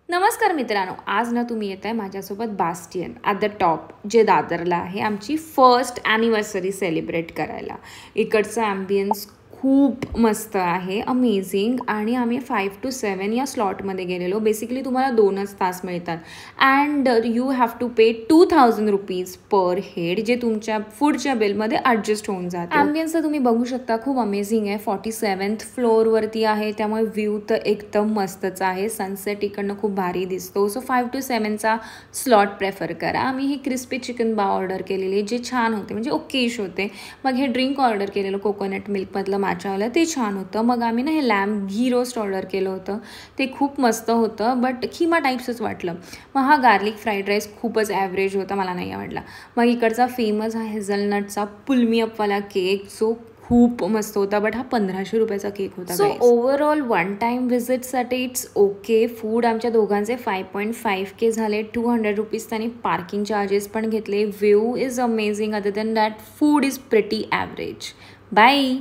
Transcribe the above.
नमस्कार मित्रांनो, आज ना तुम्ही येताय माझ्यासोबत बास्टियन ॲट द टॉप जे दादरला आहे आमची फर्स्ट ॲनिव्हर्सरी सेलिब्रेट करायला. इकडचं ॲम्बियन्स खूप मस्त आहे, अमेझिंग. आणि आम्ही 5 to 7 या स्लॉटमध्ये गेलेलो. बेसिकली तुम्हाला 2च तास मिळतात and you have to pay 2000 rupees per head, जे तुमच्या फूडच्या बिलमध्ये ॲडजस्ट होऊन जातं. ॲम्बियन्स तर तुम्ही बघू शकता, खूप अमेझिंग आहे. 47th फ्लोअरवरती आहे, त्यामुळे व्ह्यू तर एकदम मस्तच आहे. सनसेट इकडनं खूप भारी दिसतो. सो 5 to 7चा स्लॉट प्रेफर करा. आम्ही ही क्रिस्पी चिकन बाव ऑर्डर केलेली, जे छान होते, म्हणजे ओकेश होते. मग हे ड्रिंक ऑर्डर केलेलं कोकोनट मिल्कमधलं माचावालं, ते छान होतं. मग आम्ही ना हे लॅम्ब घी रोस्ट ऑर्डर केलं होतं, ते खूप मस्त होतं, बट खिमा टाईप्सच वाटलं. मग हा गार्लिक फ्राईड राईस खूपच ॲव्हरेज होता, मला नाही आवडला. मग इकडचा फेमस हा हेझलनटचा पुलमी अपवाला केक, जो खूप मस्त होता, बट हा 1500 रुपयाचा केक होता. सो ओव्हरऑल वन टाईम व्हिजिटसाठी इट्स ओके. फूड आमच्या दोघांचे 5.5K झाले. 200 रुपीज त्यांनी पार्किंग चार्जेस पण घेतले. View is amazing. Other than that food is pretty average. Bye.